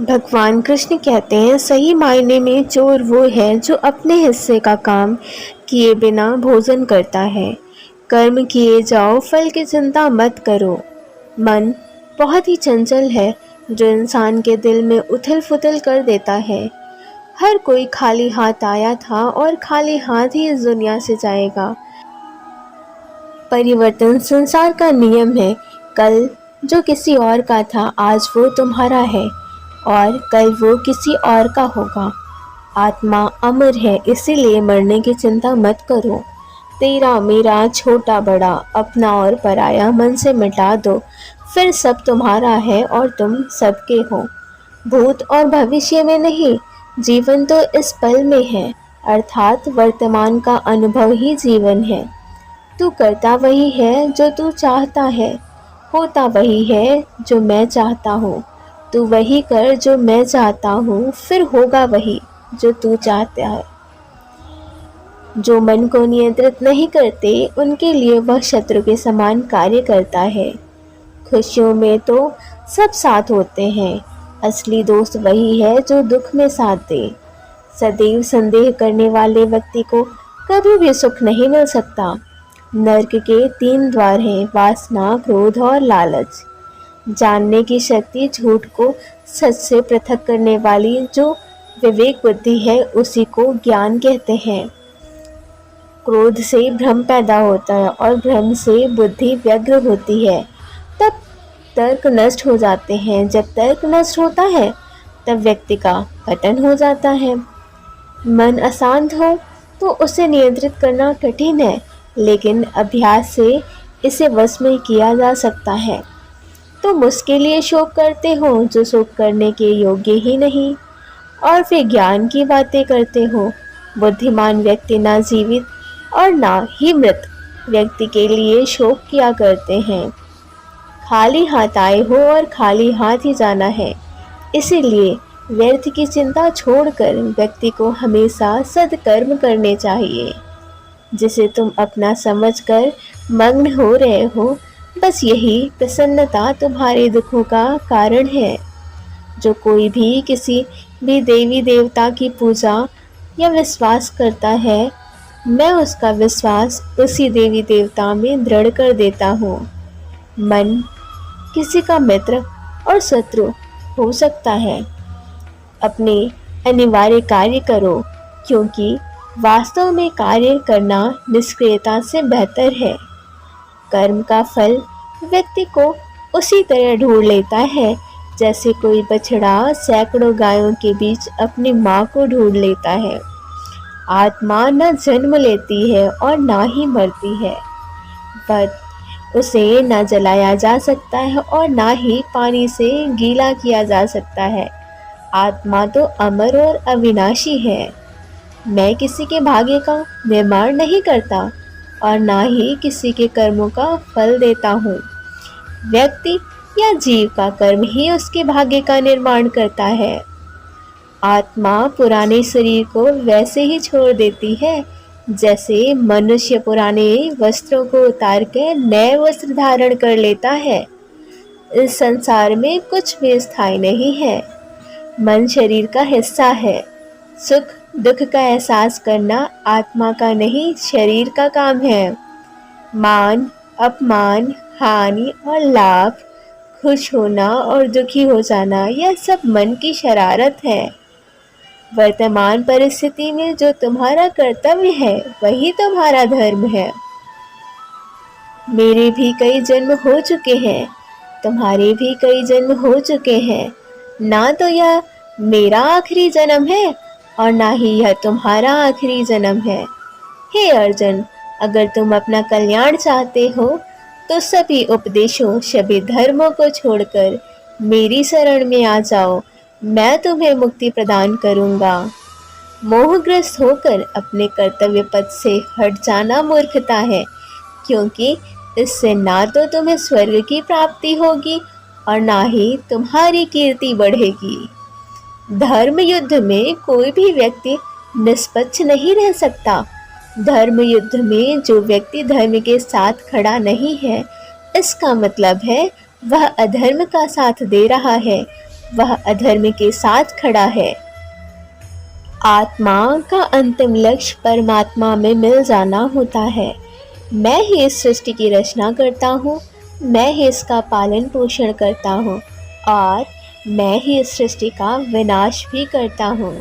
भगवान कृष्ण कहते हैं, सही मायने में चोर वो है जो अपने हिस्से का काम किए बिना भोजन करता है। कर्म किए जाओ, फल की चिंता मत करो। मन बहुत ही चंचल है जो इंसान के दिल में उथल फुथल कर देता है। हर कोई खाली हाथ आया था और खाली हाथ ही इस दुनिया से जाएगा। परिवर्तन संसार का नियम है। कल जो किसी और का था, आज वो तुम्हारा है और कल वो किसी और का होगा। आत्मा अमर है, इसीलिए मरने की चिंता मत करो। तेरा मेरा छोटा बड़ा, अपना और पराया मन से मिटा दो, फिर सब तुम्हारा है और तुम सबके हो। भूत और भविष्य में नहीं, जीवन तो इस पल में है, अर्थात वर्तमान का अनुभव ही जीवन है। तू करता वही है जो तू चाहता है, होता वही है जो मैं चाहता हूँ। तू वही कर जो मैं चाहता हूँ, फिर होगा वही जो तू चाहता है। जो मन को नियंत्रित नहीं करते, उनके लिए वह शत्रु के समान कार्य करता है। खुशियों में तो सब साथ होते हैं, असली दोस्त वही है जो दुख में साथ दे। सदैव संदेह करने वाले व्यक्ति को कभी भी सुख नहीं मिल सकता। नरक के 3 द्वार हैं, वासना, क्रोध और लालच। जानने की शक्ति झूठ को सच से पृथक करने वाली जो विवेक बुद्धि है, उसी को ज्ञान कहते हैं। क्रोध से भ्रम पैदा होता है और भ्रम से बुद्धि व्यग्र होती है, तब तर्क नष्ट हो जाते हैं। जब तर्क नष्ट होता है, तब व्यक्ति का पतन हो जाता है। मन अशांत हो तो उसे नियंत्रित करना कठिन है, लेकिन अभ्यास से इसे वश में किया जा सकता है। तुम उसके लिए शोक करते हो जो शोक करने के योग्य ही नहीं, और फिर ज्ञान की बातें करते हो। बुद्धिमान व्यक्ति ना जीवित और ना ही मृत व्यक्ति के लिए शोक किया करते हैं। खाली हाथ आए हो और खाली हाथ ही जाना है, इसीलिए व्यर्थ की चिंता छोड़कर व्यक्ति को हमेशा सत्कर्म करने चाहिए। जिसे तुम अपना समझकर मग्न हो रहे हो, बस यही प्रसन्नता तुम्हारे दुखों का कारण है। जो कोई भी किसी भी देवी देवता की पूजा या विश्वास करता है, मैं उसका विश्वास उसी देवी देवता में दृढ़ कर देता हूँ। मन किसी का मित्र और शत्रु हो सकता है। अपने अनिवार्य कार्य करो, क्योंकि वास्तव में कार्य करना निष्क्रियता से बेहतर है। कर्म का फल व्यक्ति को उसी तरह ढूंढ लेता है जैसे कोई बछड़ा सैकड़ों गायों के बीच अपनी माँ को ढूंढ लेता है। आत्मा न जन्म लेती है और ना ही मरती है, पर उसे न जलाया जा सकता है और ना ही पानी से गीला किया जा सकता है। आत्मा तो अमर और अविनाशी है। मैं किसी के भाग्य का निर्माण नहीं करता और ना ही किसी के कर्मों का फल देता हूँ। व्यक्ति या जीव का कर्म ही उसके भाग्य का निर्माण करता है। आत्मा पुराने शरीर को वैसे ही छोड़ देती है जैसे मनुष्य पुराने वस्त्रों को उतार कर नए वस्त्र धारण कर लेता है। इस संसार में कुछ भी स्थायी नहीं है। मन शरीर का हिस्सा है। सुख दुख का एहसास करना आत्मा का नहीं, शरीर का काम है। मान अपमान, हानि और लाभ, खुश होना और दुखी हो जाना, यह सब मन की शरारत है। वर्तमान परिस्थिति में जो तुम्हारा कर्तव्य है, वही तुम्हारा धर्म है। मेरे भी कई जन्म हो चुके हैं, तुम्हारे भी कई जन्म हो चुके हैं। ना तो यह मेरा आखिरी जन्म है और ना ही यह तुम्हारा आखिरी जन्म है। हे अर्जुन, अगर तुम अपना कल्याण चाहते हो तो सभी उपदेशों, सभी धर्मों को छोड़कर मेरी शरण में आ जाओ। मैं तुम्हें मुक्ति प्रदान करूंगा। मोहग्रस्त होकर अपने कर्तव्य पथ से हट जाना मूर्खता है, क्योंकि इससे ना तो तुम्हें स्वर्ग की प्राप्ति होगी और ना ही तुम्हारी कीर्ति बढ़ेगी। धर्म युद्ध में कोई भी व्यक्ति निष्पक्ष नहीं रह सकता। धर्म युद्ध में जो व्यक्ति धर्म के साथ खड़ा नहीं है, इसका मतलब है वह अधर्म का साथ दे रहा है वह अधर्म के साथ खड़ा है। आत्मा का अंतिम लक्ष्य परमात्मा में मिल जाना होता है। मैं ही इस सृष्टि की रचना करता हूँ, मैं ही इसका पालन पोषण करता हूँ और मैं ही इस सृष्टि का विनाश भी करता हूँ।